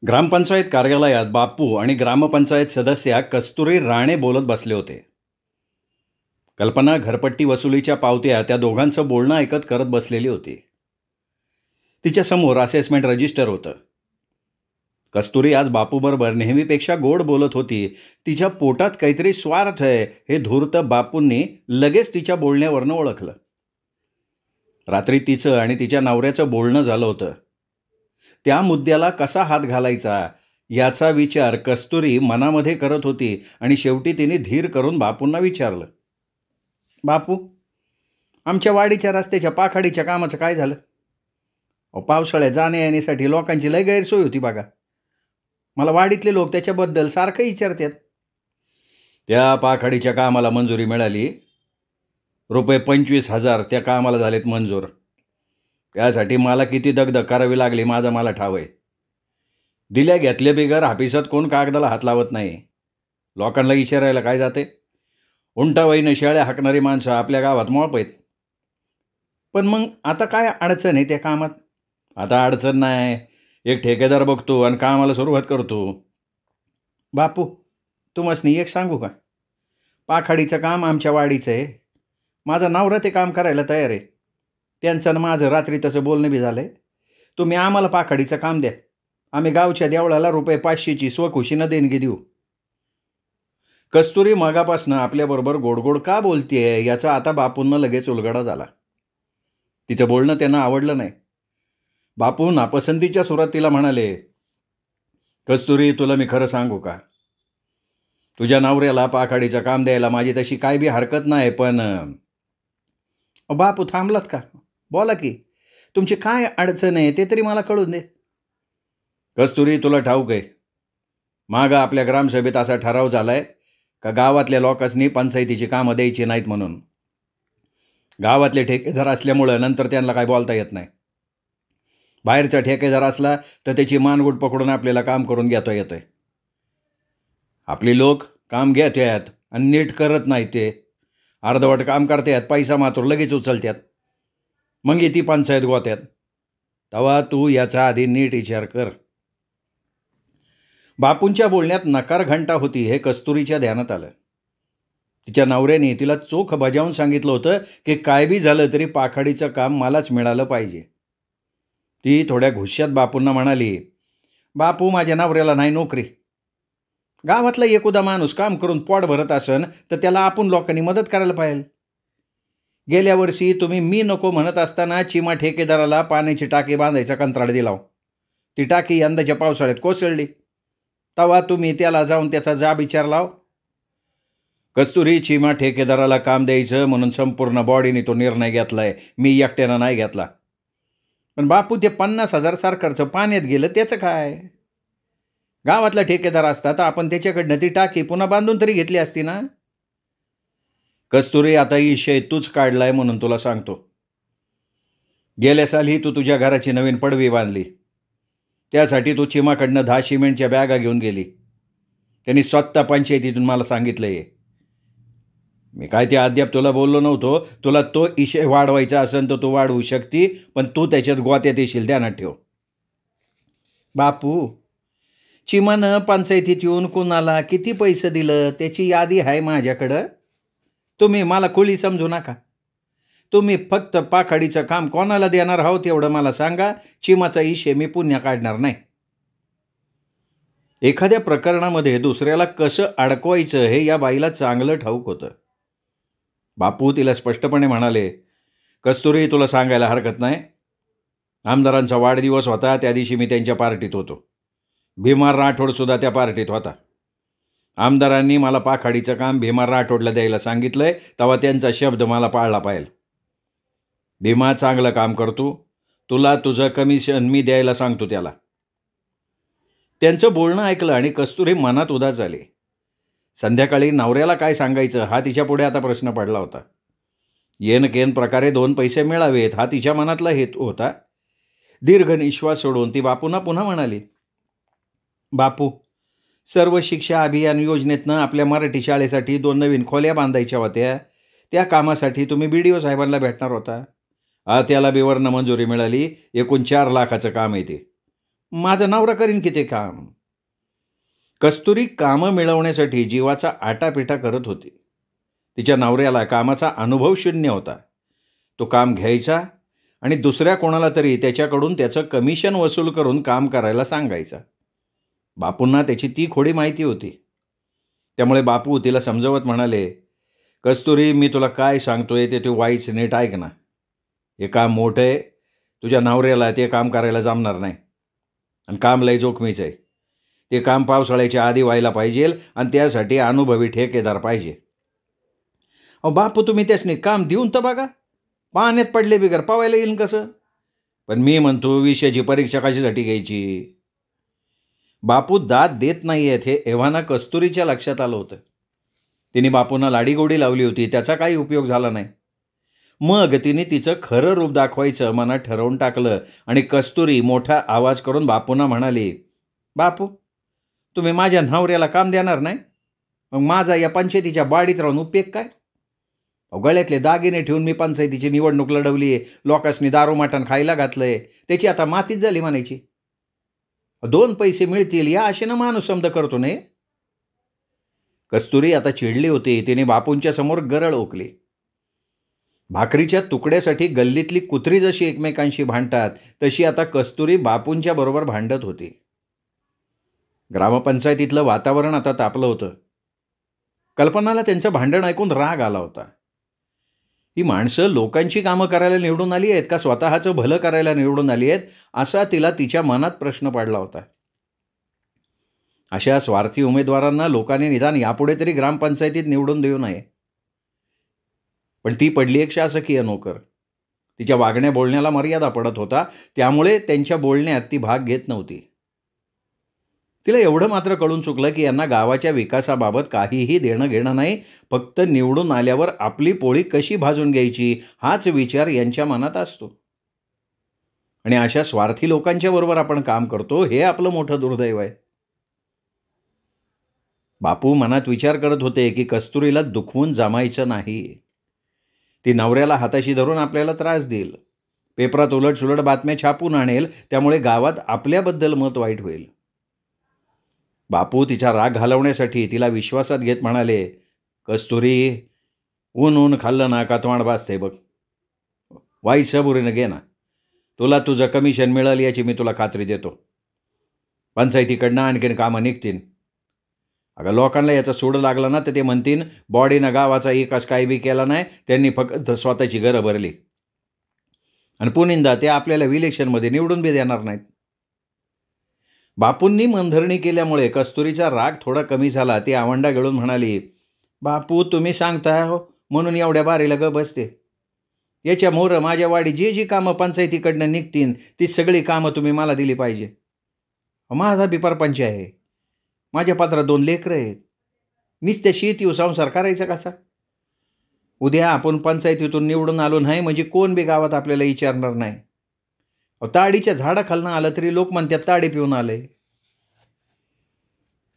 ग्रामपंचायत कार्यालयात बापू आणि ग्रामपंचायत सदस्या कस्तुरी राणे बोलत बसले होते. कल्पना घरपट्टी वसुलीच्या पावत्या त्या दोघांचं बोलणं ऐकत करत बसलेली होती. तिच्यासमोर असेसमेंट रजिस्टर होतं. कस्तुरी आज बापूबरोबर नेहमीपेक्षा गोड बोलत होती. तिच्या पोटात काहीतरी स्वार्थ आहे हे धूर्त बापूंनी लगेच तिच्या बोलण्यावरनं ओळखलं. रात्री तिचं आणि तिच्या नवऱ्याचं बोलणं झालं होतं. त्या मुद्द्याला कसा हात घालायचा याचा विचार कस्तुरी मनामध्ये करत होती आणि शेवटी तिने धीर करून बापूंना विचारलं, बापू, आमच्या वाडीच्या रस्त्याच्या पाखाडीच्या कामाचं काय झालं? पावसाळ्यात जाण्या येण्यासाठी लोकांची लय गैरसोय होती बघा. मला वाडीतले लोक त्याच्याबद्दल सारखं विचारतात. त्या पाखाडीच्या कामाला मंजुरी मिळाली. ₹25,000 त्या कामाला झालेत मंजूर. त्यासाठी मला किती दगदग करावी लागली माझं मला ठाव आहे. दिल्या घेतल्या बिगर हापिसात कोण कागदाला हात लावत नाही. लोकांना विचारायला काय जाते? उंटावईनं शेळ्या हाकणारी माणसं आपल्या गावात मोळप आहेत. पण मग आता काय अडचण आहे त्या कामात? आता अडचण नाही. एक ठेकेदार बघतो आणि कामाला सुरुवात करतो. बापू, तुम्हासनी एक सांगू का? पाखाडीचं काम आमच्या वाडीचं आहे. माझा नवरा ते काम करायला तयार आहे. त्यांचं आणि माझं रात्री तसं बोलणं बी झालं आहे. तुम्ही आम्हाला पाखाडीचं काम द्या. आम्ही गावच्या देवळाला ₹500ची स्वखुशीनं देणगी देऊ. कस्तुरी मगापासनं आपल्याबरोबर गोडगोड का बोलतेय याचा आता बापूंना लगेच उलगडा झाला. तिचं बोलणं त्यांना आवडलं नाही. बापू नापसंतीच्या सुरात तिला म्हणाले, कस्तुरी, तुला मी खरं सांगू का? तुझ्या नवऱ्याला पाखाडीचं काम द्यायला माझी तशी काय बी हरकत नाही, पण बापू थांबलात का? बोला की, तुमची काय अडचण आहे ते तरी मला कळून दे. कस्तुरी, तुला ठाऊक आहे, मागं आपल्या ग्रामसभेत असा ठराव झालाय का गावातल्या लोकांनी पंचायतीची कामं द्यायची नाहीत म्हणून. गावातले ठेकेदार असल्यामुळं नंतर त्यांना काय बोलता येत नाही. बाहेरचा ठेकेदार असला तर त्याची मानगूट पकडून आपल्याला काम करून घेता येतंय. आपली लोक काम घेतात आणि नीट करत नाही. ते अर्धवट काम करतात, पैसा मात्र लगेच उचलतात, मग ती पंचायत गोत्यात. तेव्हा तू याचा आधी नीट विचार कर. बापूंच्या बोलण्यात नकार घंटा होती हे कस्तुरीच्या ध्यानात आलं. तिच्या नवऱ्याने तिला चोख बजावून सांगितलं होतं की काय बी झालं तरी पाखाडीचं काम मलाच मिळालं पाहिजे. ती थोड्या घुस्यात बापूंना म्हणाली, बापू, माझ्या नवऱ्याला नाही नोकरी. गावातला एकुदा माणूस काम करून पोट भरत असन तर त्याला आपण लोकांनी मदत करायला पाहिजे. गेल्या वर्षी तुम्ही मी नको म्हणत असताना चिमा ठेकेदाराला पाण्याची टाकी बांधायचा कंत्राट दिला. ती टाकी यंदाच्या पावसाळ्यात कोसळली. तेव्हा तुम्ही त्याला जाऊन त्याचा जाब विचारला. कस्तुरी, चिमा ठेकेदाराला काम द्यायचं म्हणून संपूर्ण बॉडीने तो निर्णय घेतलाय. मी एकट्यानं नाही घेतला. पण बापू, ते 50,000 सरकारचं पाण्यात गेलं त्याचं काय? गावातला ठेकेदार असता तर आपण त्याच्याकडनं ती टाकी पुन्हा बांधून तरी घेतली असती ना. कस्तुरी, आता विषय तूच काढलाय म्हणून तुला सांगतो. गेल्या साली तू तुझ्या घराची नवीन पडवी बांधली. त्यासाठी तू चिमाकडनं 10 सिमेंटच्या बॅगा घेऊन गेली. त्यांनी स्वतः पंचायतीतून मला सांगितलंय. मी काय ते अद्याप तुला बोललो नव्हतो. तुला तो विषय वाढवायचा असेल तर तू वाढवू शकती, पण तू त्याच्यात गोत्यात येशील, ध्यानात ठेव. बापू, चिमानं पंचायतीत येऊन कुणाला किती पैसे दिलं त्याची यादी आहे माझ्याकडं. तुम्ही मला कुळी समजू नका. तुम्ही फक्त पाखाडीचं काम कोणाला देणार आहोत एवढं मला सांगा. चिमाचा विषय मी पुण्य काढणार नाही. एखाद्या प्रकरणामध्ये दुसऱ्याला कसं अडकवायचं हे या बाईला चांगलं ठाऊक होतं. बापू तिला स्पष्टपणे म्हणाले, कस्तुरी, तुला सांगायला हरकत नाही, आमदारांचा वाढदिवस होता त्या दिवशी मी त्यांच्या पार्टीत होतो. भीमा राठोडसुद्धा त्या पार्टीत होता. आमदारांनी मला पाखाडीचं काम भीमा राठोडला द्यायला सांगितलंय, तेव्हा त्यांचा शब्द मला पाळला पाहिजे. भीमा चांगलं काम करतो. तुला तुझं कमिशन मी द्यायला सांगतो त्याला. त्यांचं बोलणं ऐकलं आणि कस्तुरी मनात उदास झाली. संध्याकाळी नवऱ्याला काय सांगायचं हा तिच्यापुढे आता प्रश्न पडला होता. येन केन प्रकारे 2 पैसे मिळावेत हा तिच्या मनातला हेतू होता. दीर्घ निश्वास सोडून ती बापूंना पुन्हा म्हणाली, बापू, सर्व शिक्षा अभियान योजनेतनं आपल्या मराठी शाळेसाठी 2 नवीन खोल्या बांधायच्या होत्या. त्या कामासाठी तुम्ही BDO साहेबांना भेटणार होता. त्याला बिवरनं मंजुरी मिळाली. एकूण 4 लाखाचं काम आहे ते. माझा नवरा करीन की ते काम. कस्तुरी कामं मिळवण्यासाठी जीवाचा आटापिटा करत होती. तिच्या नवऱ्याला कामाचा अनुभव शून्य होता. तो काम घ्यायचा आणि दुसऱ्या कोणाला तरी त्याच्याकडून त्याचं कमिशन वसूल करून काम करायला सांगायचा. बापूंना त्याची ती खोडी माहिती होती. त्यामुळे बापू तिला समजवत म्हणाले, कस्तुरी, मी तुला काय सांगतोय ते तू वाईच नीट ऐक ना. हे काम मोठं आहे. तुझ्या नवऱ्याला ते काम करायला जमणार नाही आणि काम लय जोखमीचं आहे. ते काम पावसाळ्याच्या आधी व्हायला पाहिजे आणि त्यासाठी अनुभवी ठेकेदार पाहिजे. अहो बापू, तुम्ही त्यासनी काम देऊन तर बघा. पाण्यात पडले बिगर पावायला येईल कसं? पण मी म्हणतो, विषयाची परीक्षा कशासाठी घ्यायची? बापू दाद देत नाही आहेत हे एव्हाना कस्तुरीच्या लक्षात आलं होतं. तिने बापूंना लाडीगोडी लावली होती, त्याचा काही उपयोग झाला नाही. मग तिने तिचं खरं रूप दाखवायचं मनात ठरवून टाकलं आणि कस्तुरी मोठा आवाज करून बापूंना म्हणाली, बापू, तुम्ही माझ्या नवऱ्याला काम देणार नाही? मग माझा या पंचायतीच्या बाडीत राहून उपयोग काय? गळ्यातले दागिने ठेवून मी पंचायतीची निवडणूक लढवली आहे, लोकांनी दारू मटण खायला घातलंय, त्याची आता मातीच झाली म्हणायची. 2 पैसे मिळतील या आशेनं माणूस समज करतो नाही. कस्तुरी आता चिडली होती. तिने बापूंच्या समोर गरळ ओकली. भाकरीच्या तुकड्यासाठी गल्लीतली कुत्री जशी एकमेकांशी भांडतात तशी आता कस्तुरी बापूंच्या बरोबर भांडत होती. ग्रामपंचायतीतलं वातावरण आता तापलं होतं. कल्पनाला त्यांचं भांडण ऐकून राग आला होता. ही माणसं लोकांची कामं करायला निवडून आली आहेत का स्वतःचं भलं करायला निवडून आली आहेत, असा तिला तिच्या मनात प्रश्न पडला होता. अशा स्वार्थी उमेदवारांना लोकांनी निदान यापुढे तरी ग्रामपंचायतीत निवडून देऊ नये. पण ती पडली एक शासकीय नोकर. तिच्या वागण्या बोलण्याला मर्यादा पडत होता, त्यामुळे त्यांच्या बोलण्यात ती भाग घेत नव्हती. तिला एवढं मात्र कळून चुकलं की यांना गावाच्या विकासाबाबत काहीही देणं घेणं नाही. फक्त निवडून आल्यावर आपली पोळी कशी भाजून घ्यायची हाच विचार यांच्या मनात असतो. आणि अशा स्वार्थी लोकांच्या बरोबर आपण काम करतो हे आपलं मोठं दुर्दैव आहे. बापू मनात विचार करत होते की कस्तुरीला दुखवून जमायचं नाही. ती नवऱ्याला हाताशी धरून आपल्याला त्रास देईल, पेपरात उलटसुलट बातम्या छापून आणेल, त्यामुळे गावात आपल्याबद्दल मत वाईट होईल. बापू तिचा राग घालवण्यासाठी तिला विश्वासात घेत म्हणाले, कस्तुरी, ऊन खाल्लं ना का तोंड भासते बघ. वाईट सबुरीनं घे ना. तुला तुझं कमिशन मिळेल याची मी तुला खात्री देतो. पंचायतीकडनं आणखीन कामं निघतील. अगं लोकांना याचा सूड लागला ना तर ते म्हणतील बॉडीनं गावाचा एकाच काही बी केला नाही, त्यांनी फक्त स्वतःची घरं भरली. आणि पुनिंदा ते आपल्याला इलेक्शनमध्ये निवडून बी देणार नाहीत. बापूंनी मनधरणी केल्यामुळे कस्तुरीचा राग थोडा कमी झाला. ती आवंडा गिळून म्हणाली, बापू, तुम्ही सांगताय हो म्हणून एवढ्या बारीला ग बसते. याच्या मोहरं माझ्या वाडी जी कामं पंचायतीकडनं निघतील ती सगळी कामं तुम्ही मला दिली पाहिजे. माझा बी परपंच आहे. माझ्या पात्रात 2 लेकरं आहेत. नुसत्या शेती संसार करायचा कसा? उद्या आपण पंचायतीतून निवडून आलो नाही म्हणजे कोण बी गावात आपल्याला विचारणार नाही. ताडीच्या झाडाखालनं आलं तरी लोक म्हणतात ताडी पिऊन आले.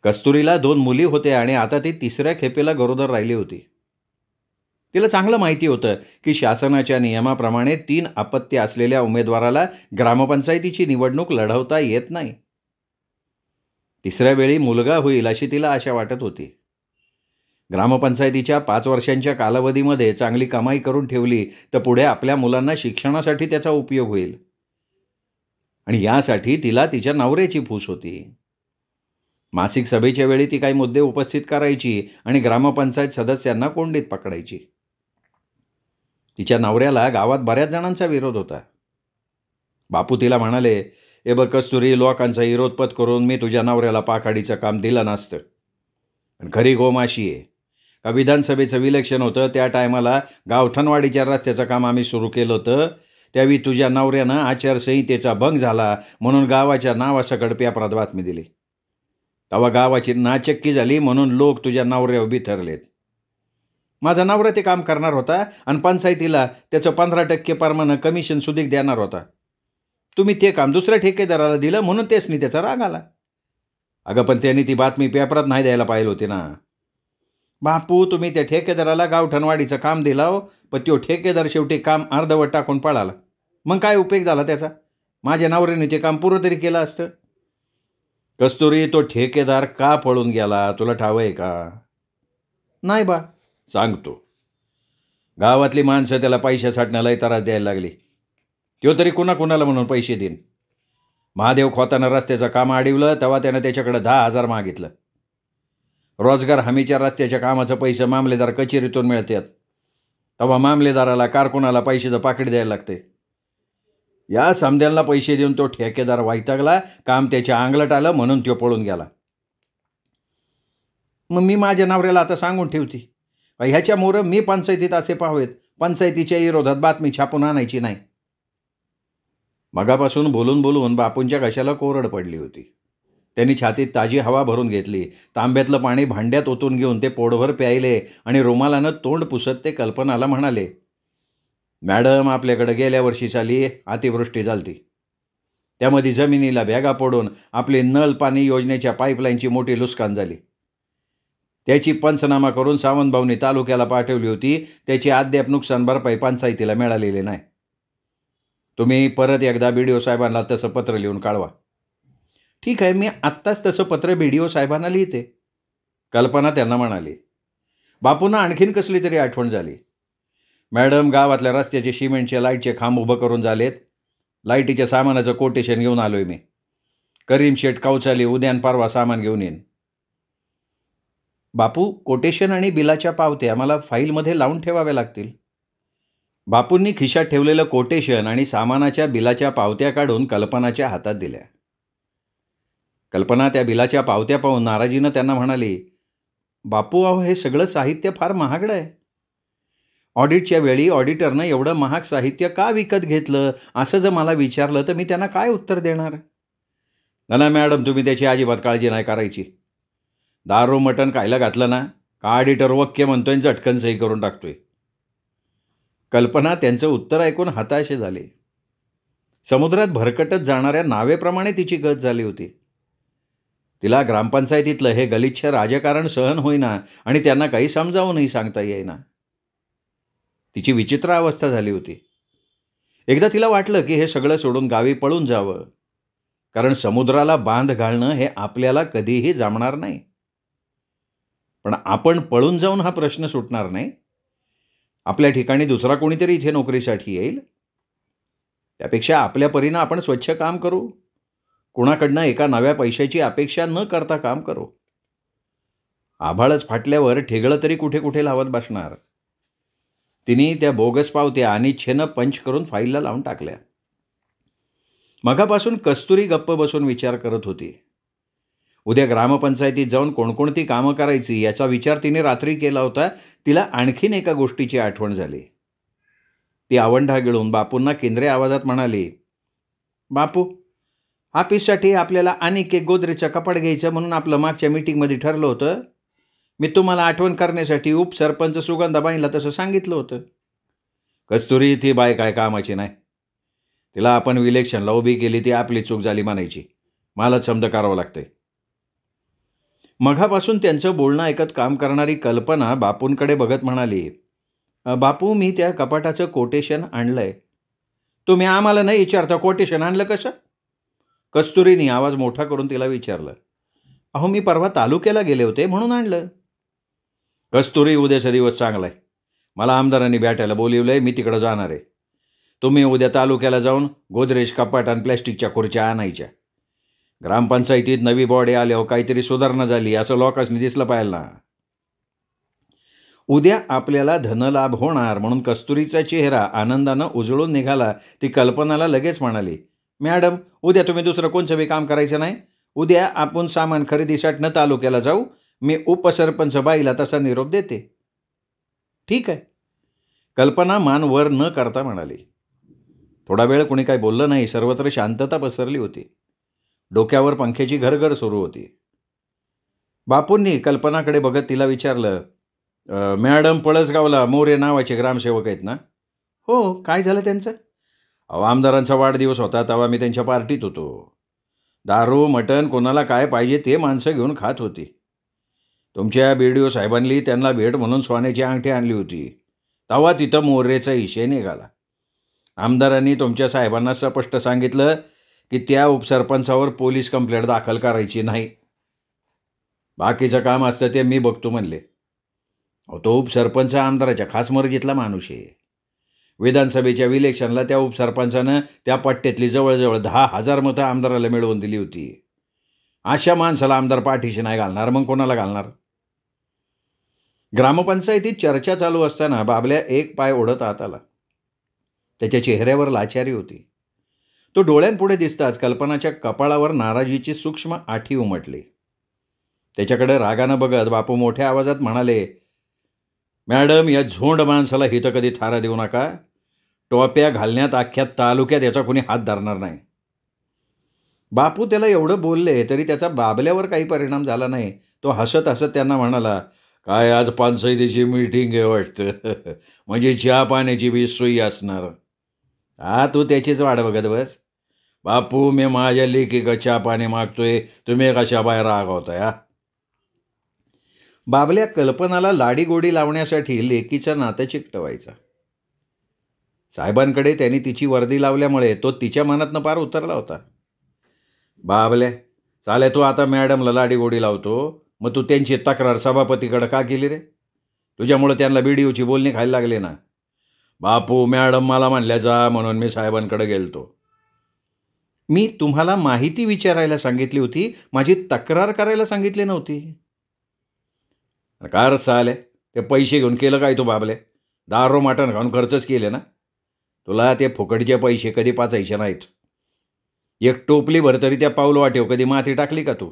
कस्तुरीला 2 मुली होत्या आणि आता ती 3ऱ्या खेपेला गरोदर राहिली होती. तिला चांगलं माहिती होतं की शासनाच्या नियमाप्रमाणे 3 अपत्य असलेल्या उमेदवाराला ग्रामपंचायतीची निवडणूक लढवता येत नाही. 3ऱ्या वेळी मुलगा होईल अशी तिला आशा वाटत होती. ग्रामपंचायतीच्या 5 वर्षांच्या कालावधीमध्ये चांगली कमाई करून ठेवली तर पुढे आपल्या मुलांना शिक्षणासाठी त्याचा उपयोग होईल. आणि यासाठी तिला तिच्या नवऱ्याची फूस होती. मासिक सभेच्या वेळी ती काही मुद्दे उपस्थित करायची आणि ग्रामपंचायत सदस्यांना कोंडीत पकडायची. तिच्या नवऱ्याला गावात बऱ्याच जणांचा विरोध होता. बापू तिला म्हणाले, ए बघ कस्तुरी, लोकांचा विरोध पत्करून मी तुझ्या नवऱ्याला पाखाडीचं काम दिलं नसतं. पण खरी गोमाशी आहे का विधानसभेचं इलेक्शन होतं त्या टायमाला गावठणवाडीच्या रस्त्याचं काम आम्ही सुरू केलं होतं. त्यावेळी तुझ्या नवऱ्यानं आचारसंहितेचा भंग झाला म्हणून गावाच्या नावासकट पेपरात बातमी दिली. तेव्हा गावाची नाचक्की झाली म्हणून लोक तुझ्या नवऱ्यावर बिथरलेत. माझा नवरा ते काम करणार होता आणि पंचायतीला त्याचं 15% परमानं कमिशन सुधीक देणार होता. तुम्ही ते काम दुसऱ्या ठेकेदाराला दिलं म्हणून तेचनी त्याचा राग आला. अगं पण त्यांनी ती बातमी पेपरात नाही द्यायला पाहिजे होती ना. बापू, तुम्ही त्या ठेकेदाराला गावठणवाडीचं काम दिलं, पण तो ठेकेदार शेवटी काम अर्धवट टाकून पळाला. मग काय उपयोग झाला त्याचा? माझ्या नवऱ्याने ते काम पुरं तरी केलं असतं. कस्तुरी, तो ठेकेदार का पळून गेला तुला ठाव आहे का? नाही बा. सांगतो. गावातली माणसं त्याला पैशासाठी लय त्रास द्यायला लागली. तो तरी कुणाला म्हणून पैसे देईन. महादेव खोतानं रस्त्याचं काम अडवलं तेव्हा त्यानं त्याच्याकडे 10,000 मागितलं. रोजगार हमीच्या रस्त्याच्या कामाचं पैसे मामलेदार कचेरीतून मिळतात. तेव्हा मामलेदाराला कारकुनाला पैशाचं पाकिट द्यायला लागते. या समद्यांना पैसे देऊन तो ठेकेदार वैतागला. काम त्याच्या अंगलट आलं म्हणून तो पळून गेला. मग मी माझ्या नवऱ्याला आता सांगून ठेवते, ह्याच्यामुळं मी पंचायतीत असे पाहावेत, पंचायतीच्या विरोधात बातमी छापून आणायची नाही. मगापासून बोलून बापूंच्या घशाला कोरड पडली होती. त्यांनी छातीत ताजी हवा भरून घेतली. तांब्यातलं पाणी भांड्यात ओतून घेऊन ते पोटभर प्यायले आणि रुमालानं तोंड पुसत ते कल्पनाला म्हणाले, मॅडम, आपल्याकडे गेल्या वर्षी साली अतिवृष्टी झालती. त्यामध्ये जमिनीला भेगा पडून आपली नळ पाणी योजनेच्या पाईपलाईनची मोठी नुकसान झाली. त्याची पंचनामा करून सावंतभाऊनी तालुक्याला पाठवली होती. त्याची अद्याप नुकसान भरपाई पंचायतीला मिळालेली नाही. तुम्ही परत एकदा BDO साहेबांना तसं पत्र लिहून कळवा. ठीक आहे, मी आत्ताच तसं पत्र BDO साहेबांना लिहिते, कल्पना त्यांना म्हणाली. बापूंना आणखीन कसली तरी आठवण झाली. मॅडम, गावातल्या रस्त्याचे सिमेंटचे लाईटचे खांब उभं करून झालेत. लाईटीच्या सामानाचं कोटेशन घेऊन आलोय मी. करीम शेठ कौचाली उद्यान परवा सामान घेऊन येईन. बापू, कोटेशन आणि बिलाच्या पावत्या मला फाईलमध्ये लावून ठेवाव्या लागतील. बापूंनी खिशात ठेवलेलं कोटेशन आणि सामानाच्या बिलाच्या पावत्या काढून कल्पनाच्या हातात दिल्या. कल्पना त्या बिलाच्या पावत्या पाहून नाराजीनं त्यांना म्हणाली, बापू, अहो हे सगळं साहित्य फार महागडं आहे. ऑडिटच्या वेळी ऑडिटरनं एवढं महाग साहित्य का विकत घेतलं असं जर मला विचारलं तर मी त्यांना काय उत्तर देणार? ना मॅडम, तुम्ही त्याची अजिबात काळजी नाही करायची. दारू मटण खायला घातलं ना का ऑडिटर वक्य म्हणतोय, झटकन सही करून टाकतोय. कल्पना त्यांचं उत्तर ऐकून हताश झाली. समुद्रात भरकटत जाणाऱ्या नावेप्रमाणे तिची गत झाली होती. तिला ग्रामपंचायतीतलं हे गलिच्छ राजकारण सहन होईना आणि त्यांना काही समजावूनही सांगता येईना. तिची विचित्र अवस्था झाली होती. एकदा तिला वाटलं की हे सगळं सोडून गावी पळून जावं, कारण समुद्राला बांध घालणं हे आपल्याला कधीही जमणार नाही. पण आपण पळून जाऊन हा प्रश्न सुटणार नाही. आपल्या ठिकाणी दुसरा कोणीतरी इथे नोकरीसाठी येईल. त्यापेक्षा आपल्या परीनं आपण स्वच्छ काम करू. कुणाकडनं एका नव्या पैशाची अपेक्षा न करता काम करू. आभाळच फाटल्यावर ठेगळं तरी कुठे कुठे लावत बसणार. तिने त्या बोगस पावत्या अनिच्छेनं पंच करून फाईलला लावून टाकल्या. मगापासून कस्तुरी गप्प बसून विचार करत होती. उद्या ग्रामपंचायतीत जाऊन कोणकोणती कामं करायची याचा विचार तिने रात्री केला होता. तिला आणखीन एका गोष्टीची आठवण झाली. ती आवंढा गिळून बापूंना केंद्रीय आवाजात म्हणाली, बापू, ऑफिससाठी आपल्याला अनेक एक गोदरेजचं कपाट घ्यायचं म्हणून आपलं मागच्या मीटिंगमध्ये ठरलं होतं. मी तुम्हाला आठवण करण्यासाठी उपसरपंच सुगंधाबाईंना तसं सांगितलं होतं. कस्तुरी, ती बाय काय कामाची नाही. तिला आपण इलेक्शनला उभी केली ती आपली चूक झाली म्हणायची. मलाच समज करावं लागतंय. मघापासून त्यांचं बोलणं ऐकत काम करणारी कल्पना बापूंकडे बघत म्हणाली, बापू, मी त्या कपाटाचं कोटेशन आणलंय. तुम्ही आम्हाला नाही विचारता कोटेशन आणलं कसं? कस्तुरीने आवाज मोठा करून तिला विचारलं. अहो, मी परवा तालुक्याला गेले होते म्हणून आणलं. कस्तुरी, उद्याचा दिवस चांगला आहे. मला आमदारांनी भेटायला बोलिवलंय. मी तिकडं जाणार आहे. तुम्ही उद्या तालुक्याला जाऊन गोदरेज, कपाट आणि प्लॅस्टिकच्या खुर्च्या आणायच्या. ग्रामपंचायतीत नवी बॉडी आल्यावर काहीतरी सुधारणा झाली असं लोकांनी दिसलं पाहिजे ना. उद्या आपल्याला धनलाभ होणार म्हणून कस्तुरीचा चेहरा आनंदानं उजळून निघाला. ती कल्पनाला लगेच म्हणाली, मॅडम, उद्या तुम्ही दुसरं कोणचं बी काम करायचं नाही. उद्या आपण सामान खरेदीसाठी तालुक्याला जाऊ. मी उपसरपंच बाईला तसा निरोप देते. ठीक आहे, कल्पना मान वर न करता म्हणाली. थोडा वेळ कोणी काही बोललं नाही. सर्वत्र शांतता पसरली होती. डोक्यावर पंख्याची घरघर सुरू होती. बापूंनी कल्पनाकडे बघत तिला विचारलं, मॅडम, पळसगावला मोरे नावाचे ग्रामसेवक आहेत ना? हो. काय झालं त्यांचं? आमदारांचा वाढदिवस होता तेव्हा मी त्यांच्या पार्टीत होतो. दारू मटण कोणाला काय पाहिजे ते माणसं घेऊन खात होती. तुमच्या BDO साहेबांनी त्यांना भेट म्हणून सोन्याची अंगठी आणली होती. तेव्हा तिथं मोरेचा इशे निघाला. आमदारांनी तुमच्या साहेबांना स्पष्ट सांगितलं की त्या उपसरपंचावर पोलीस कंप्लेंट दाखल करायची नाही. बाकीचं काम असतं ते मी बघतो म्हणले. अहो, तो उपसरपंच आमदाराच्या खास मर्जीतला माणूस आहे. विधानसभेच्या इलेक्शनला त्या उपसरपंचानं त्या पट्ट्यातली जवळजवळ 10,000 मतं आमदाराला मिळवून दिली होती. अशा माणसाला आमदार पाठीशी नाही घालणार, मग कोणाला घालणार? ग्रामपंचायतीत चर्चा चालू असताना बाबल्या एक पाय ओढत आत आला. त्याच्या चेहऱ्यावर लाचारी होती. तो डोळ्यांपुढे दिसताच कल्पनाच्या कपाळावर नाराजीची सूक्ष्म आठी उमटली. त्याच्याकडे रागानं बघत बापू मोठ्या आवाजात म्हणाले, मॅडम, या झोंड माणसाला हिथं कधी थारा देऊ नका. टोप्या घालण्यात अख्ख्या तालुक्यात याचा कोणी हात धरणार नाही. बापू त्याला एवढं बोलले तरी त्याचा बाबल्यावर काही परिणाम झाला नाही. तो हसत हसत त्यांना म्हणाला, काय आज पंचायतीची मीटिंग आहे वाटतं. म्हणजे चहा पाण्याची बी सोयी असणार. हा, तू त्याचीच वाट बघत बस. बापू, मी माझ्या लेकीकडे चहा पाणी मागतोय, तुम्ही कशा बाहेर रागवताय? हा, बाबल्या कल्पनाला लाडीगोडी लावण्यासाठी लेकीचं नातं चिकटवायचा. साहेबांकडे त्यांनी तिची वर्दी लावल्यामुळे तो तिच्या मनातनं पार उतरला होता. बाबल्या, चाले तू आता मॅडमला लाडीगोडी लावतो, मग तू त्यांची तक्रार सभापतीकडे का केली रे? तुझ्यामुळे त्यांना बीडीओची बोलणी खायला लागले ना. बापू, मॅडम मला म्हणल्या जा म्हणून मी साहेबांकडे गेलतो. मी तुम्हाला माहिती विचारायला सांगितली होती, माझी तक्रार करायला सांगितली नव्हती. काय रस्सा आले? ते पैसे घेऊन केलं काय तू बाबले? दारू मटण खाऊन खर्चच केले ना. तुला ते फुकटचे पैसे कधी पाचायचे नाहीत. एक टोपली भर तरी त्या पाऊलवाटेव कधी माती टाकली का तू?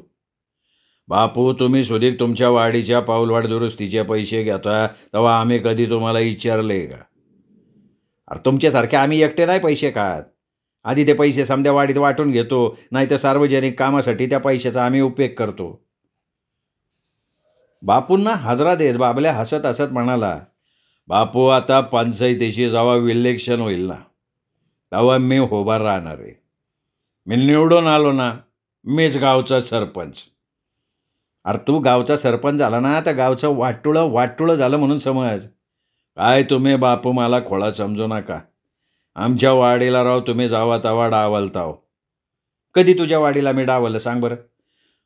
बापू, तुम्ही सुधीक तुमच्या वाडीच्या पाऊलवाट दुरुस्तीचे पैसे घेता तेव्हा आम्ही कधी तुम्हाला विचारले का? अरे, तुमच्यासारखे आम्ही एकटे नाही पैसे खात. आधी ते पैसे समद्या वाडीत वाटून घेतो, नाही तर सार्वजनिक कामासाठी त्या पैशाचा आम्ही उपयोग करतो. बापूंना हादरा देत बाबल्या हसत हसत म्हणाला, बापू, आता पंचायतीशी जेव्हा इलेक्शन होईल ना तेव्हा मी उभा राहणार आहे. मी निवडून आलो ना, मीच गावचा सरपंच. अरे, तू गावचा सरपंच झाला ना तर गावचं वाटुळं झालं म्हणून समज. काय तुम्ही बापू मला खोळा समजू नका. आमच्या वाडीला राव तुम्ही जावा तवा डावलताव. कधी तुझ्या वाडीला मी डावलं सांग बरं?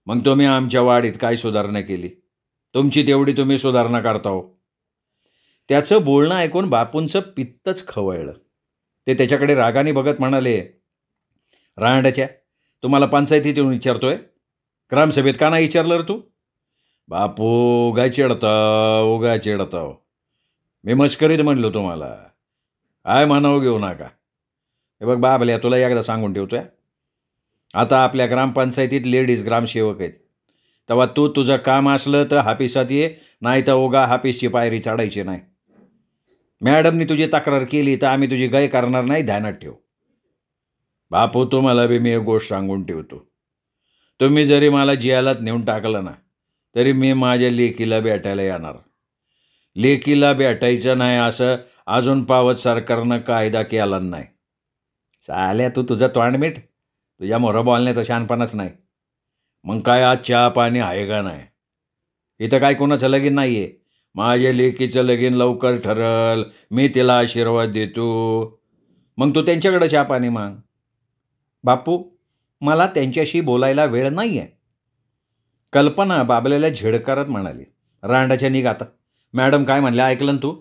मग तुम्ही आमच्या वाडीत काय सुधारणा केली? तुमची तेवढी तुम्ही सुधारणा करताव. त्याचं बोलणं ऐकून बापूंचं पित्तच खवळलं. ते त्याच्याकडे रागाने बघत म्हणाले, रांडाच्या, तुम्हाला पंचायतीत येऊन विचारतोय, ग्रामसभेत का नाही विचारलं रे तू? बापू, उगा चिडताव. मी मस्करीत म्हणलो तुम्हाला. काय म्हणावं घेऊ नका. हे बघ बाबल्या, तुला एकदा सांगून ठेवतोय, आता आपल्या ग्रामपंचायतीत लेडीज ग्रामसेवक आहेत. तेव्हा तू तुझं काम असलं तर हापिसात ये, नाही तर उगा हापिसची पायरी चढायची नाही. मॅडमनी तुझी तक्रार केली तर आम्ही तुझी गय करणार नाही, ध्यानात ठेव. बापू, तुम्हाला बी मी एक गोष्ट सांगून ठेवतो. तुम्ही जरी मला जियालात नेऊन टाकलं ना तरी मी माझ्या लेकीला भेटायला येणार. लेकीला भेटायचं नाही असं अजून पावत सरकारनं कायदा केला नाही. चाल्या, तू तुझं तोंड मीठ. तुझ्या मोहरा बोलण्याचा शहाणपणाच नाही. मग काय आज चहा पाणी आहे का नाही? इथं काय कोणाचं लगीन नाही आहे. माझ्या लेकीचं लगीन लवकर ठरल, मी तिला आशीर्वाद देतो. मग तू त्यांच्याकडे चहा पाणी माग. बापू, मला त्यांच्याशी बोलायला वेळ नाही आहे. कल्पना बाबल्याला झिडकारत म्हणाली, रांडाच्या निघ आता. मॅडम काय म्हणल्या ऐकलं ना तू?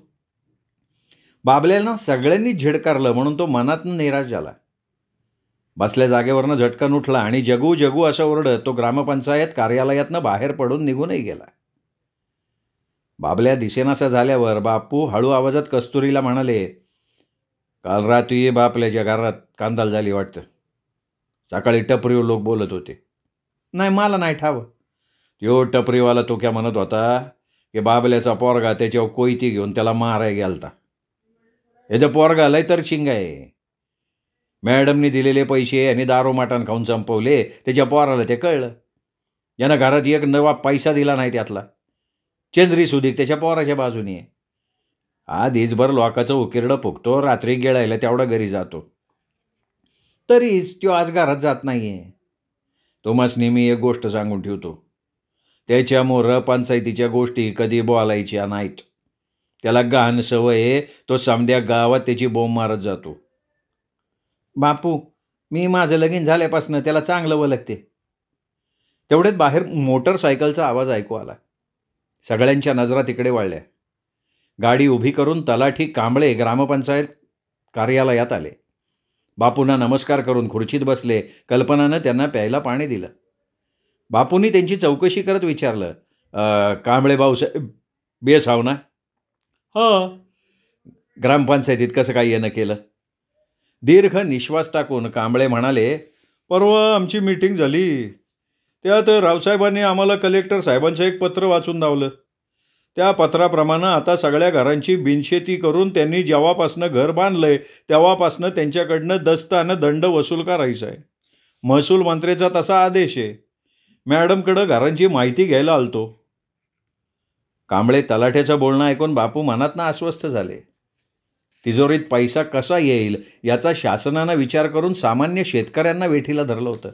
बाबल्याला सगळ्यांनी झिडकारलं म्हणून तो मनातनं निराश झाला. बसल्या जागेवरनं झटकन उठला आणि जगू जगू असं ओरडत तो ग्रामपंचायत कार्यालयातनं बाहेर पडून निघूनही गेला. बाबल्या दिसेनासा झाल्यावर बापू हळू आवाजात कस्तुरीला म्हणाले, काल रात्री बापल्याच्या घरात कांदाल झाली वाटतं. सकाळी टपरीवर लोक बोलत होते. नाही, मला नाही ठावं. तो टपरीवाला तो क्या म्हणत होता की बाबल्याचा पोरगा त्याच्यावर कोयती घेऊन त्याला माराय गेलता. याचं पोरगा लय तर शिंग आहे. मॅडमनी दिलेले पैसे आणि दारू मटण खाऊन संपवले. त्याच्या पोराला ते कळलं. यानं घरात एक नवा पैसा दिला नाही त्यातला. चंद्री सुधीक त्याच्या पोराच्या बाजूने आहे. हा दिसभर लोकाचं उकिरडं फुकतो, रात्री गिळायला तेवढा घरी जातो. तरीच तो आज घरात जात नाही आहे. तुम्हासनी मी एक गोष्ट सांगून ठेवतो, त्याच्यामुळं पंचायतीच्या गोष्टी कधी बोलायच्या नाहीत. त्याला गहाण सवय आहे. तो समद्या गावात त्याची बोंब मारत जातो. बापू, मी माझं लगीन झाल्यापासून त्याला चांगलं वलगते. तेवढ्यात बाहेर मोटरसायकलचा आवाज ऐकू आला. सगळ्यांच्या नजरा तिकडे वळल्या. गाडी उभी करून तलाठी कांबळे ग्रामपंचायत कार्यालयात आले. बापूंना नमस्कार करून खुर्चीत बसले. कल्पनानं त्यांना प्यायला पाणी दिलं. बापूंनी त्यांची चौकशी करत विचारलं, कांबळे भाऊसाहेब बेस हाव ना? हां. ग्रामपंचायतीत कसं काय येणं केलं? दीर्घ निश्वास टाकून कांबळे म्हणाले, परवा आमची मीटिंग झाली. त्यात रावसाहेबांनी आम्हाला कलेक्टर साहेबांचं एक पत्र वाचून दावलं. त्या पत्राप्रमाणे आता सगळ्या घरांची बिनशेती करून त्यांनी जेव्हापासनं घर बांधलंय तेव्हापासनं त्यांच्याकडनं दस्तानं दंड वसूल करायचा आहे. महसूल मंत्र्याचा तसा आदेश आहे. मॅडमकडं घरांची माहिती घ्यायला आलतो. कांबळे तलाठ्याचं बोलणं ऐकून बापू मनातनं अस्वस्थ झाले. तिजोरीत पैसा कसा येईल याचा शासनानं विचार करून सामान्य शेतकऱ्यांना वेठीला धरलं होतं.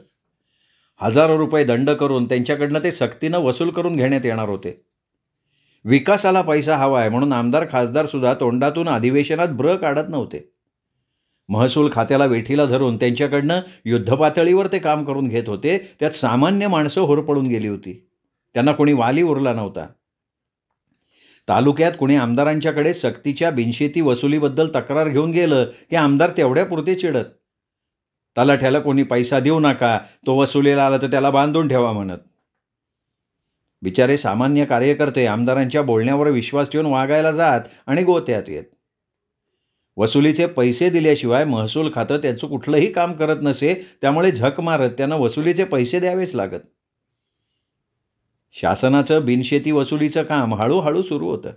हजारो रुपये दंड करून त्यांच्याकडनं ते सक्तीनं वसूल करून घेण्यात येणार होते. विकासाला पैसा हवा आहे म्हणून आमदार खासदार सुद्धा तोंडातून अधिवेशनात ब्र काढत नव्हते. महसूल खात्याला वेठीला धरून त्यांच्याकडनं युद्धपातळीवर ते काम करून घेत होते. त्यात सामान्य माणसं होरपळून गेली होती. त्यांना कोणी वाली उरला नव्हता. तालुक्यात कोणी आमदारांच्याकडे सक्तीच्या बिनशेती वसुलीबद्दल तक्रार घेऊन गेलं की आमदार तेवढ्यापुरते चिडत. तलाठ्याला कोणी पैसा देऊ नका, तो वसुलीला आला तर त्याला बांधून ठेवा म्हणत. बिचारे सामान्य कार्यकर्ते आमदारांच्या बोलण्यावर विश्वास ठेवून वागायला जात आणि गोत्यात येत. वसुलीचे पैसे दिल्याशिवाय महसूल खातं त्यांचं कुठलंही काम करत नसे. त्यामुळे झक मारत त्यांना वसुलीचे पैसे द्यावेच लागत. शासनाचं बिनशेती वसुलीचं काम हळूहळू सुरू होतं.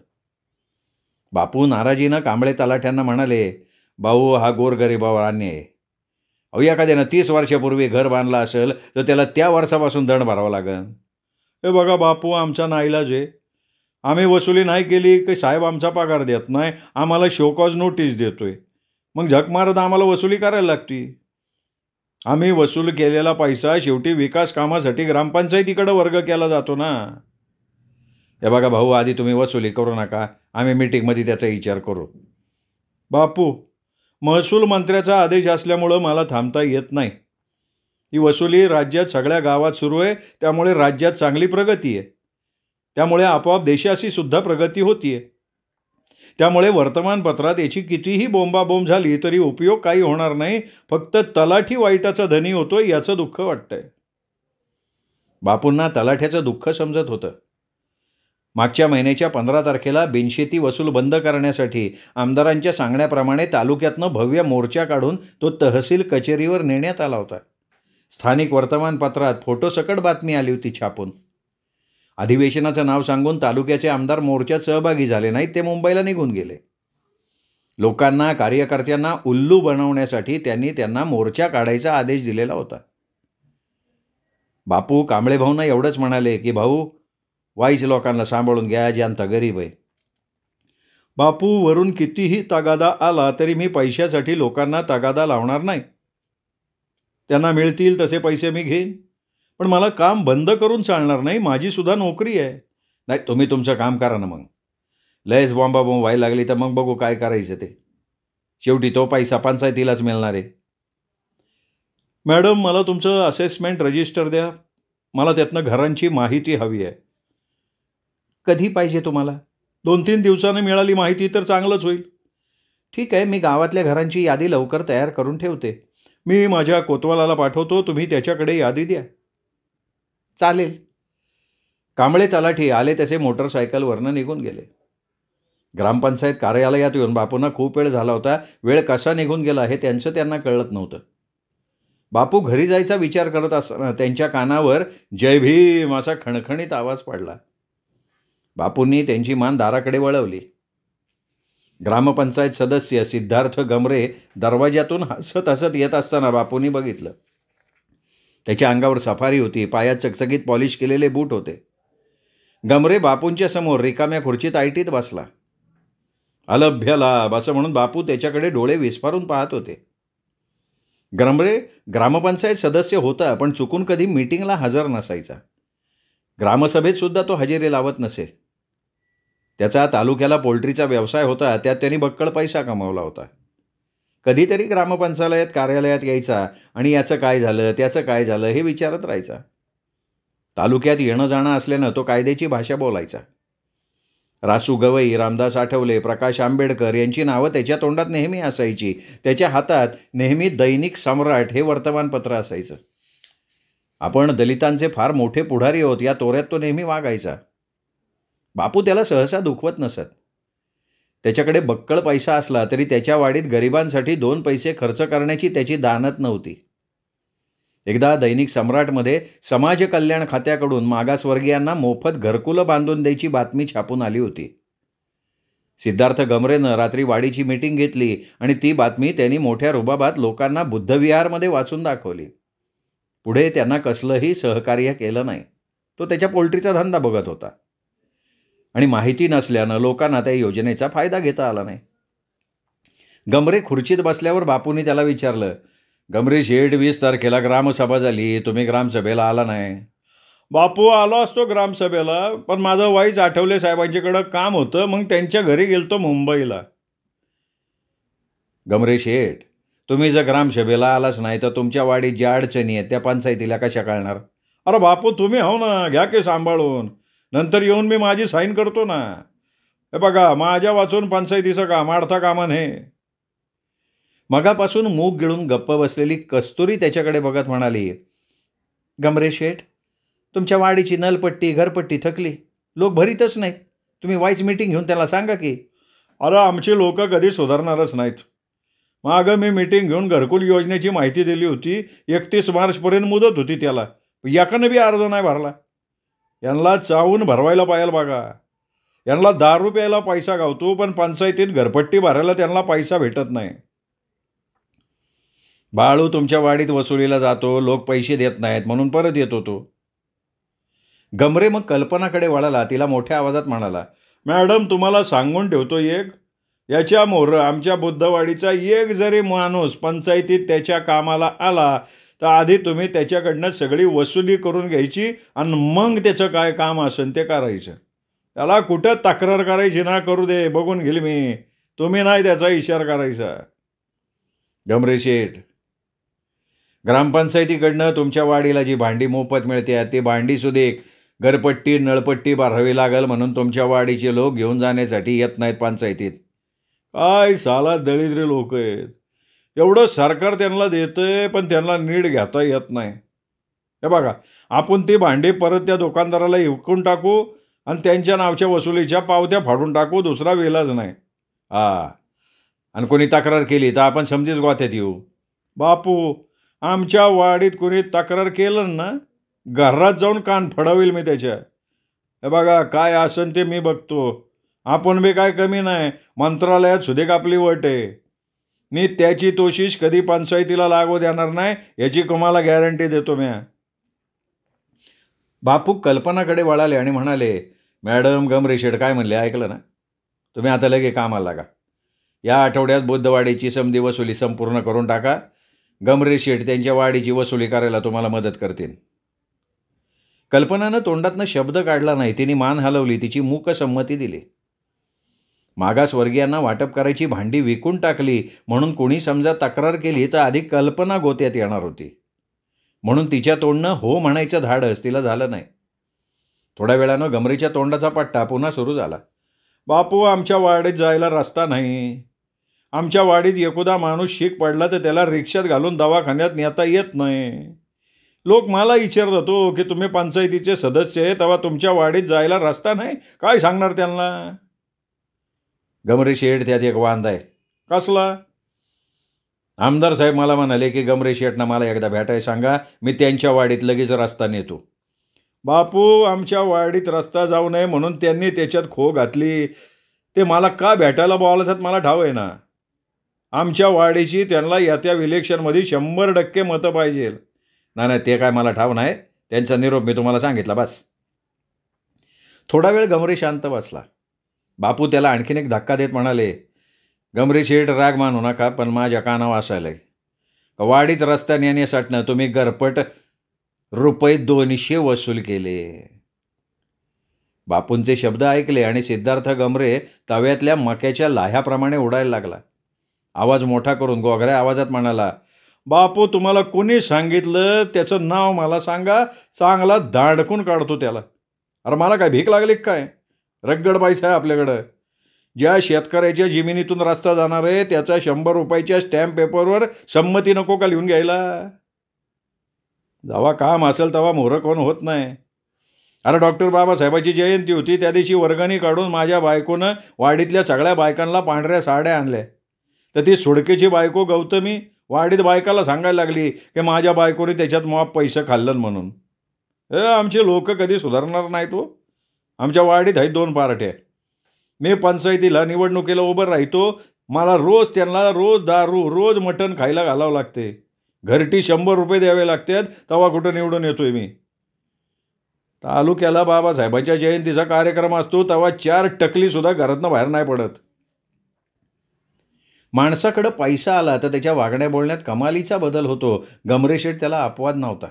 बापू नाराजीनं कांबळे तलाठ्यांना म्हणाले, भाऊ हा गोरगरिबावर अन्याय आहे. अहो एखाद्यानं 30 वर्षापूर्वी घर बांधलं असेल तर त्याला त्या वर्षापासून दंड भरावा लागेल. हे बघा बापू, आमचा नाईलाज आहे. आम्ही वसुली नाही केली की साहेब आमचा पगार देत नाही, आम्हाला शोकॉज नोटीस देतोय. मग झक मारत आम्हाला वसुली करायला लागती. आम्ही वसूल केलेला पैसा शेवटी विकास कामासाठी ग्रामपंचायतीकडे वर्ग केला जातो ना. हे बघा भाऊ, आधी तुम्ही वसुली करू नका, आम्ही मीटिंगमध्ये त्याचा विचार करू. बापू, महसूल मंत्र्याचा आदेश असल्यामुळं मला थांबता येत नाही. ही वसुली राज्यात सगळ्या गावात सुरू आहे, त्यामुळे राज्यात चांगली प्रगती आहे. त्यामुळे आपोआप देशाची सुद्धा प्रगती होतीये. त्यामुळे वर्तमानपत्रात याची कितीही बोंबाबोंब झाली तरी उपयोग काही होणार नाही. फक्त तलाठी वाईटाचा धनी होतोय याचं दुःख वाटतंय. बापूंना तलाठ्याचं दुःख समजत होतं. मागच्या महिन्याच्या 15 तारखेला बिनशेती वसूल बंद करण्यासाठी आमदारांच्या सांगण्याप्रमाणे तालुक्यातनं भव्य मोर्चा काढून तो तहसील कचेरीवर नेण्यात आला होता. स्थानिक वर्तमानपत्रात फोटोसकट बातमी आली होती छापून. अधिवेशनाचं नाव सांगून तालुक्याचे आमदार मोर्चात सहभागी झाले नाहीत, ते मुंबईला निघून गेले. लोकांना, कार्यकर्त्यांना उल्लू बनवण्यासाठी त्यांना मोर्चा काढायचा आदेश दिलेला होता. बापू कांबळे भाऊंना एवढंच म्हणाले की भाऊ, वाईच लोकांना सांभाळून घ्या, जनता गरीब आहे. बापू, वरून कितीही तगादा आला तरी मी पैशासाठी लोकांना तगादा लावणार नाही. त्यांना मिळतील तसे पैसे मी घेईन, पण मला काम बंद करून चालणार नाही. माझी सुद्धा नोकरी आहे. नाही, तुम्ही तुमचं काम करा ना. मग लयच बॉम्बाबॉम्ब व्हायला लागली तर मग बघू काय करायचं ते. शेवटी तो पैसा पंचायतीलाच मिळणार आहे. मॅडम, मला तुमचं असेसमेंट रजिस्टर द्या. मला त्यातनं घरांची माहिती हवी आहे. कधी पाहिजे तुम्हाला? 2-3 दिवसानं मिळाली माहिती तर चांगलंच होईल. ठीक आहे, मी गावातल्या घरांची यादी लवकर तयार करून ठेवते. मी माझ्या कोतवालाला पाठवतो, तुम्ही त्याच्याकडे यादी द्या. चालेल. कांबळे तलाठी आले तसे मोटरसायकलवरनं निघून गेले. ग्रामपंचायत कार्यालयात येऊन बापूंना खूप वेळ झाला होता. वेळ कसा निघून गेला हे त्यांना कळत नव्हतं. बापू घरी जायचा विचार करत असताना त्यांच्या कानावर जय भीम असा खणखणीत आवाज पडला. बापूंनी त्यांची मान दाराकडे वळवली. ग्रामपंचायत सदस्य सिद्धार्थ गमरे दरवाज्यातून हसत हसत येत असताना बापूंनी बघितलं. त्याच्या अंगावर सफारी होती, पायात चकचकीत पॉलिश केलेले बूट होते. गमरे बापूंच्या समोर रिकाम्या खुर्चीत ऐटीत बसला. अलभ्य लाभ असं म्हणून बापू त्याच्याकडे डोळे विस्फारून पाहत होते. गमरे ग्रामपंचायत सदस्य होता, पण चुकून कधी मीटिंगला हजर नसायचा. ग्रामसभेत सुद्धा तो हजेरी लावत नसे. त्याचा तालुक्याला पोल्ट्रीचा व्यवसाय होता, त्यात त्यांनी बक्कळ पैसा कमावला होता. कधीतरी ग्रामपंचायत कार्यालयात यायचा आणि याचं काय झालं, त्याचं काय झालं हे विचारत राहायचा. तालुक्यात येणं जाणं असल्यानं तो कायद्याची भाषा बोलायचा. रासू गवई, रामदास आठवले, प्रकाश आंबेडकर यांची नावं त्याच्या तोंडात नेहमी असायची. त्याच्या हातात नेहमी दैनिक सम्राट हे वर्तमानपत्र असायचं. आपण दलितांचे फार मोठे पुढारी आहोत या तोऱ्यात तो नेहमी वागायचा. बापू त्याला सहसा दुखवत नसत. त्याच्याकडे बक्कळ पैसा असला तरी त्याच्या वाडीत गरिबांसाठी 2 पैसे खर्च करण्याची त्याची दानत नव्हती. एकदा दैनिक सम्राटमध्ये समाज कल्याण खात्याकडून मागासवर्गीयांना मोफत घरकुलं बांधून द्यायची बातमी छापून आली होती. सिद्धार्थ गमरेनं रात्री वाडीची मीटिंग घेतली आणि ती बातमी त्यांनी मोठ्या रुबाबात लोकांना बुद्धविहारमध्ये वाचून दाखवली. पुढे त्यांना कसलंही सहकार्य केलं नाही. तो त्याच्या पोल्ट्रीचा धंदा बघत होता आणि माहिती नसल्यानं लोकांना त्या योजनेचा फायदा घेता आला नाही. गमरे खुर्चीत बसल्यावर बापूंनी त्याला विचारलं, गमरे शेठ, 20 तारखेला ग्रामसभा झाली, तुम्ही ग्रामसभेला आला नाही. बापू, आलो असतो ग्रामसभेला, पण माझं वाईच आठवले साहेबांच्याकडं काम होतं, मग त्यांच्या घरी गेलतो मुंबईला. गमरे शेठ, तुम्ही जर ग्रामसभेला आलाच नाही तर तुमच्या वाडीत ज्या अडचणी आहेत त्या पंचायतीला कशा कळणार? अरे बापू, तुम्ही हो ना, घ्या की सांभाळून, नंतर येऊन मी माझी साईन करतो ना. हे बघा, माझ्या वाचून पंचायतीचं काम अडथा कामा नाही. मगापासून मूग गिळून गप्प बसलेली कस्तुरी त्याच्याकडे बघत म्हणाली, गमरे शेठ, तुमच्या वाडीची नलपट्टी घरपट्टी थकली, लोक भरीतच नाहीत. तुम्ही वाईस मीटिंग घेऊन त्याला सांगा की. अरे, आमची लोक कधी सुधारणारच नाहीत. मागं मी मीटिंग घेऊन घरकुल योजनेची माहिती दिली होती. 31 मार्चपर्यंत मुदत होती त्याला. याकडनं बी अर्ज नाही भरला. यांना चावून भरवायला पाहिजे बघा. यांना दारू प्यायला पैसा गावतो, पण पंचायतीत घरपट्टी भरायला त्यांना पैसा भेटत नाही. बाळू तुमच्या वाडीत वसुलीला जातो, लोक पैसे देत नाहीत म्हणून परत येतो तो. गमरे मग कल्पनाकडे वळाला. तिला मोठ्या आवाजात म्हणाला, मॅडम, तुम्हाला सांगून ठेवतो एक, याच्या मोहर आमच्या बुद्धवाडीचा एक जरी माणूस पंचायतीत त्याच्या कामाला आला तर आधी तुम्ही त्याच्याकडनं सगळी वसुली करून घ्यायची आणि मग त्याचं काय काम असेल ते करायचं. त्याला कुठं तक्रार करायची ना करू दे, बघून घेईल मी. तुम्ही नाही त्याचा इशारा करायचा. गमरे शेठ, ग्रामपंचायतीकडनं तुमच्या वाडीला जी भांडी मोफत मिळते ती भांडी सुद्धा घरपट्टी नळपट्टी भरावी लागेल म्हणून तुमच्या वाडीचे लोक घेऊन जाण्यासाठी येत नाहीत पंचायतीत. काय साला दळिद्री लोक आहेत. एवढं सरकार त्यांना देतंय पण त्यांना नीट घेता येत नाही. हे बघा, आपण ती भांडी परत त्या दुकानदाराला विकून टाकू आणि त्यांच्या नावच्या वसुलीच्या पावत्या फाडून टाकू, दुसरा वेलाच नाही. आणि कोणी तक्रार केली तर आपण समजीच गोत्यात येऊ. बापू, आमच्या वाडीत कोणी तक्रार केलं ना, घरात जाऊन कान फडवेल मी त्याच्या. हे बघा, काय असन ते मी बघतो. आपण बी काय कमी नाही. मंत्रालयात सुदेक आपली वट आहे. मी त्याची तोशीश कधी पंचायतीला लागू देणार नाही, याची तुम्हाला गॅरंटी देतो मी. बापू कल्पनाकडे वळाले आणि म्हणाले, मॅडम, गमरे शेठ काय म्हणले ऐकलं ना? तुम्ही आता लगे कामाला लागा. या आठवड्यात बुद्धवाडीची समधी वसुली संपूर्ण करून टाका. गमरे शेठ त्यांच्या वाडीची वसुली करायला तुम्हाला मदत करतील. कल्पनानं तोंडातनं शब्द काढला नाही. तिने मान हलवली, तिची मूक संमती दिली. मागासवर्गीयांना वाटप करायची भांडी विकून टाकली म्हणून कोणी समजा तक्रार केली तर आधी कल्पना गोत्यात येणार होती. म्हणून तिच्या तोंडनं हो म्हणायचं धाडस तिला झालं नाही. थोड्या वेळानं गमरेच्या तोंडाचा पट्टा पुन्हा सुरू झाला. बापू, आमच्या वाडीत जायला रस्ता नाही. आमच्या वाडीत एखादा माणूस शीक पडला तर त्याला रिक्षात घालून दवाखान्यात नेता येत नाही. लोक मला विचारत हो की तुम्ही पंचायतीचे सदस्य आहे, तेव्हा तुमच्या वाडीत जायला रस्ता नाही, काय सांगणार त्यांना? गमरे शेठ, त्यात एक वांदा आहे. कसला? आमदार साहेब मला म्हणाले की गमरे शेठना मला एकदा भेटायला सांगा, मी त्यांच्या वाडीत लगेच रस्ता नेतो. बापू, आमच्या वाडीत रस्ता जाऊ नये म्हणून त्यांनी त्याच्यात खो घातली. ते मला का भेटायला बोलावतात मला ठाव आहे ना. आमच्या वाडीची त्यांना येत्या इलेक्शनमध्ये 100% मतं पाहिजे. नाही, ते काय मला ठाव नाही. त्यांचा निरोप मी तुम्हाला सांगितला बस. थोडा वेळ गमरे शांत बसला. बापू त्याला आणखीन एक धक्का देत म्हणाले, गमरे शेठ, राग मानू नका, पण माझ्या कानावर असायलंय. वाडीत रस्ता नेण्यासाठी तुम्ही घरपट ₹200 वसूल केले. बापूंचे शब्द ऐकले आणि सिद्धार्थ गमरे तव्यातल्या मक्याच्या लाह्याप्रमाणे उडायला लागला. आवाज मोठा करून घोगऱ्या आवाजात म्हणाला, बापू तुम्हाला कोणी सांगितलं त्याचं नाव मला सांगा, चांगला दांडकून काढतो त्याला. अरे मला काय भीक लागली काय? रगड पैसा आहे आपल्याकडं. ज्या शेतकऱ्याच्या जमिनीतून रस्ता जाणार आहे त्याचा 100 रुपयाच्या स्टॅम्प पेपरवर संमती नको का लिहून घ्यायला? जेव्हा काम असेल तेव्हा मोहरं कोण होत नाही. अरे डॉक्टर बाबासाहेबाची जयंती होती त्या दिवशी वर्गणी काढून माझ्या बायकोनं वाडीतल्या सगळ्या बायकांना पांढऱ्या साड्या आणल्या. तर ती सुडकेची बायको गौतमी वाडीत बायकाला सांगायला लागली की माझ्या बायकोने त्याच्यात माप पैसे खाल्लं म्हणून. आमचे लोक कधी सुधारणार नाहीत हो. आमच्या वाडीत आहेत 2 पार्ट्या. मी पंचायतीला निवडणुकीला उभं राहतो. मला रोज त्यांना रोज दारू रोज मटण खायला घालावं लागते. घरटी 100 रुपये द्यावे लागतात तेव्हा कुठं निवडून येतोय मी. तालुक्याला बाबासाहेबांच्या जयंतीचा कार्यक्रम असतो तेव्हा 4 टकलीसुद्धा घरातनं बाहेर नाही पडत. माणसाकडं पैसा आला तर त्याच्या वागण्या बोलण्यात कमालीचा बदल होतो. गमरेशेठ त्याला अपवाद नव्हता.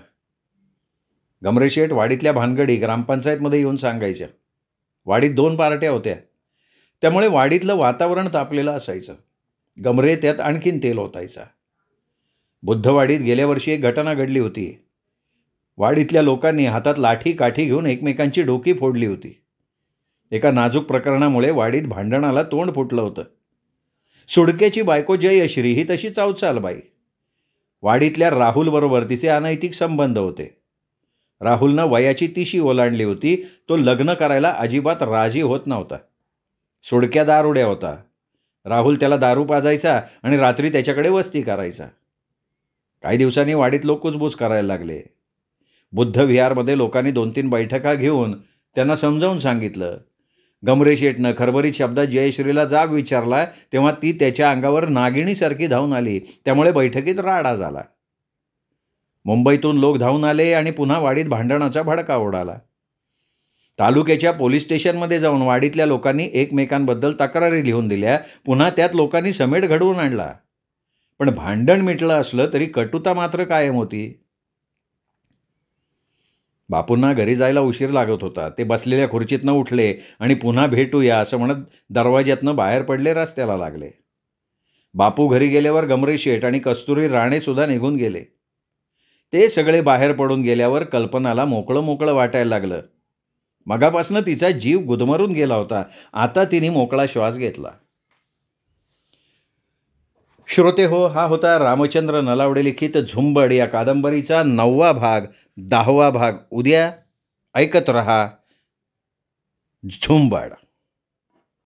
गमरेशेठ वाडीतल्या भानगडी ग्रामपंचायतमध्ये येऊन सांगायच्या. वाडीत 2 पार्ट्या होत्या त्यामुळे वाडीतलं वातावरण तापलेलं असायचं. गमरे त्यात आणखीन तेल ओतायचा. बुद्धवाडीत गेल्या वर्षी एक घटना घडली होती. वाडीतल्या लोकांनी हातात लाठी काठी घेऊन एकमेकांची डोकी फोडली होती. एका नाजूक प्रकरणामुळे वाडीत भांडणाला तोंड फुटलं होतं. सुडकेची बायको जयश्री ही तशी चावचाल बाई. वाडीतल्या राहुलबरोबर तिचे अनैतिक संबंध होते. राहुलनं वयाची 30शी ओलांडली होती. तो लग्न करायला अजिबात राजी होत नव्हता. सुडक्या दारुड्या होता. राहुल त्याला दारू पाजायचा आणि रात्री त्याच्याकडे वस्ती करायचा. काही दिवसांनी वाडीत लोक कुजबूज करायला लागले. बुद्ध विहारमध्ये लोकांनी 2-3 बैठका घेऊन त्यांना समजावून सांगितलं. गमरेशेठनं खरबरीत शब्दात जयश्रीला जाब विचारला तेव्हा ती त्याच्या अंगावर नागिणीसारखी धावून आली. त्यामुळे बैठकीत राडा झाला. मुंबईतून लोक धावून आले आणि पुन्हा वाडीत भांडणाचा भडका उडाला. तालुक्याच्या पोलीस स्टेशनमध्ये जाऊन वाडीतल्या लोकांनी एकमेकांबद्दल तक्रारी लिहून दिल्या. पुन्हा त्यात लोकांनी समेट घडवून आणला. पण भांडण मिटलं असलं तरी कटुता मात्र कायम होती. बापूंना घरी जायला उशीर लागत होता. ते बसलेल्या खुर्चीतनं उठले आणि पुन्हा भेटूया असं म्हणत दरवाज्यातनं बाहेर पडले, रस्त्याला लागले. बापू घरी गेल्यावर गमरेशेठ आणि कस्तुरी राणेसुद्धा निघून गेले. ते सगळे बाहेर पडून गेल्यावर कल्पनाला मोकळं मोकळं वाटायला लागलं. मगापासनं तिचा जीव गुदमरून गेला होता. आता तिने मोकळा श्वास घेतला. श्रोते हो, हा होता रामचंद्र नलावडे लिखित झुंबड या कादंबरीचा 9वा भाग. 10वा भाग उद्या. ऐकत रहा झुंबड.